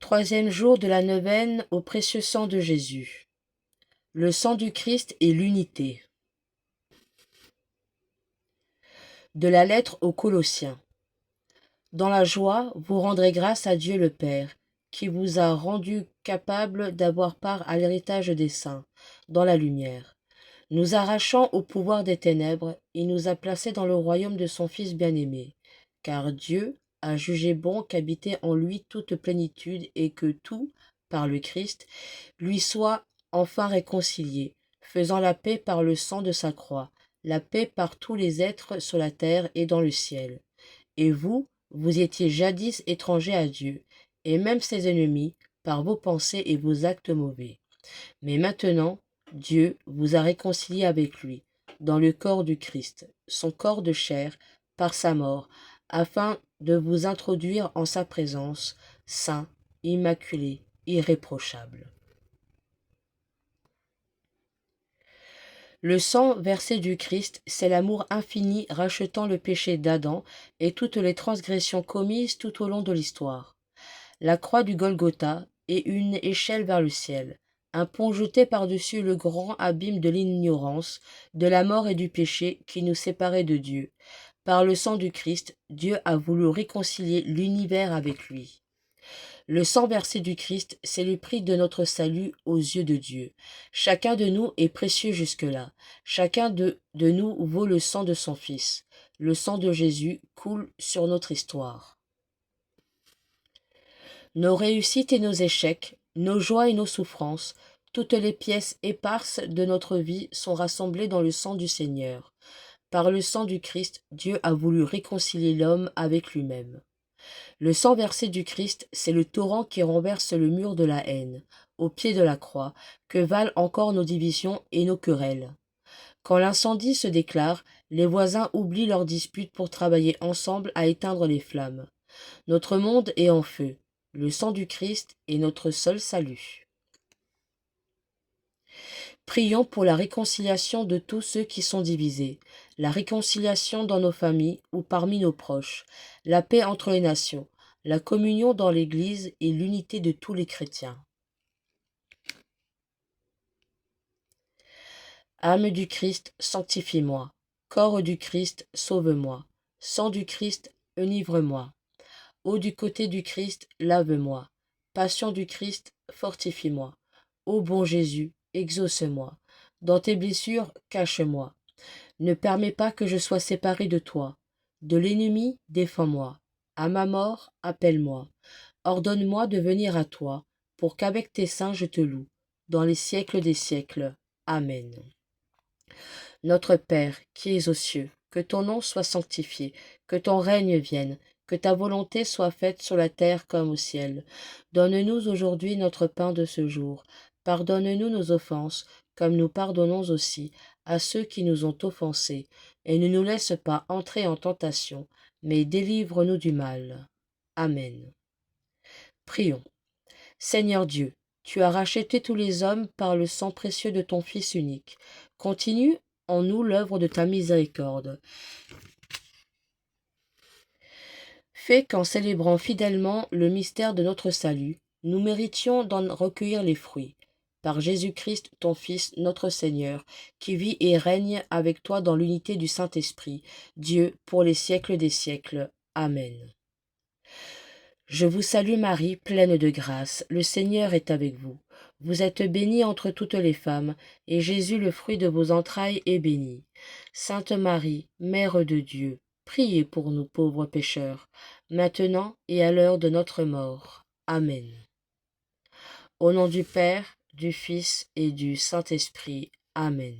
Troisième jour de la neuvaine au précieux sang de Jésus. Le sang du Christ et l'unité. De la lettre aux Colossiens. Dans la joie, vous rendrez grâce à Dieu le Père, qui vous a rendu capable d'avoir part à l'héritage des saints, dans la lumière. Nous arrachant au pouvoir des ténèbres, il nous a placés dans le royaume de son Fils bien-aimé, car Dieu a jugé bon qu'habitait en lui toute plénitude et que tout, par le Christ, lui soit enfin réconcilié, faisant la paix par le sang de sa croix, la paix par tous les êtres sur la terre et dans le ciel. Et vous, vous étiez jadis étrangers à Dieu, et même ses ennemis, par vos pensées et vos actes mauvais. Mais maintenant, Dieu vous a réconciliés avec lui, dans le corps du Christ, son corps de chair, par sa mort, afin de vous introduire en sa présence, saint, immaculé, irréprochable. Le sang versé du Christ, c'est l'amour infini rachetant le péché d'Adam et toutes les transgressions commises tout au long de l'histoire. La croix du Golgotha est une échelle vers le ciel, un pont jeté par-dessus le grand abîme de l'ignorance, de la mort et du péché qui nous séparait de Dieu. Par le sang du Christ, Dieu a voulu réconcilier l'univers avec lui. Le sang versé du Christ, c'est le prix de notre salut aux yeux de Dieu. Chacun de nous est précieux jusque-là. Chacun de nous vaut le sang de son Fils. Le sang de Jésus coule sur notre histoire. Nos réussites et nos échecs, nos joies et nos souffrances, toutes les pièces éparses de notre vie sont rassemblées dans le sang du Seigneur. Par le sang du Christ, Dieu a voulu réconcilier l'homme avec lui-même. Le sang versé du Christ, c'est le torrent qui renverse le mur de la haine, au pied de la croix, que valent encore nos divisions et nos querelles. Quand l'incendie se déclare, les voisins oublient leurs disputes pour travailler ensemble à éteindre les flammes. Notre monde est en feu. Le sang du Christ est notre seul salut. Prions pour la réconciliation de tous ceux qui sont divisés, la réconciliation dans nos familles ou parmi nos proches, la paix entre les nations, la communion dans l'Église et l'unité de tous les chrétiens. Âme du Christ, sanctifie-moi. Corps du Christ, sauve-moi. Sang du Christ, enivre-moi. Eau du côté du Christ, lave-moi. Passion du Christ, fortifie-moi. Ô bon Jésus, exauce-moi. Dans tes blessures, cache-moi. Ne permets pas que je sois séparé de toi. De l'ennemi, défends-moi. À ma mort, appelle-moi. Ordonne-moi de venir à toi, pour qu'avec tes saints je te loue, dans les siècles des siècles. Amen. Notre Père, qui es aux cieux, que ton nom soit sanctifié, que ton règne vienne, que ta volonté soit faite sur la terre comme au ciel. Donne-nous aujourd'hui notre pain de ce jour. Pardonne-nous nos offenses, comme nous pardonnons aussi à ceux qui nous ont offensés. Et ne nous laisse pas entrer en tentation, mais délivre-nous du mal. Amen. Prions. Seigneur Dieu, tu as racheté tous les hommes par le sang précieux de ton Fils unique. Continue en nous l'œuvre de ta miséricorde. Fais qu'en célébrant fidèlement le mystère de notre salut, nous méritions d'en recueillir les fruits. Par Jésus-Christ, ton Fils, notre Seigneur, qui vit et règne avec toi dans l'unité du Saint-Esprit, Dieu, pour les siècles des siècles. Amen. Je vous salue Marie, pleine de grâce, le Seigneur est avec vous. Vous êtes bénie entre toutes les femmes, et Jésus, le fruit de vos entrailles, est béni. Sainte Marie, Mère de Dieu, priez pour nous pauvres pécheurs, maintenant et à l'heure de notre mort. Amen. Au nom du Père, du Fils et du Saint-Esprit. Amen.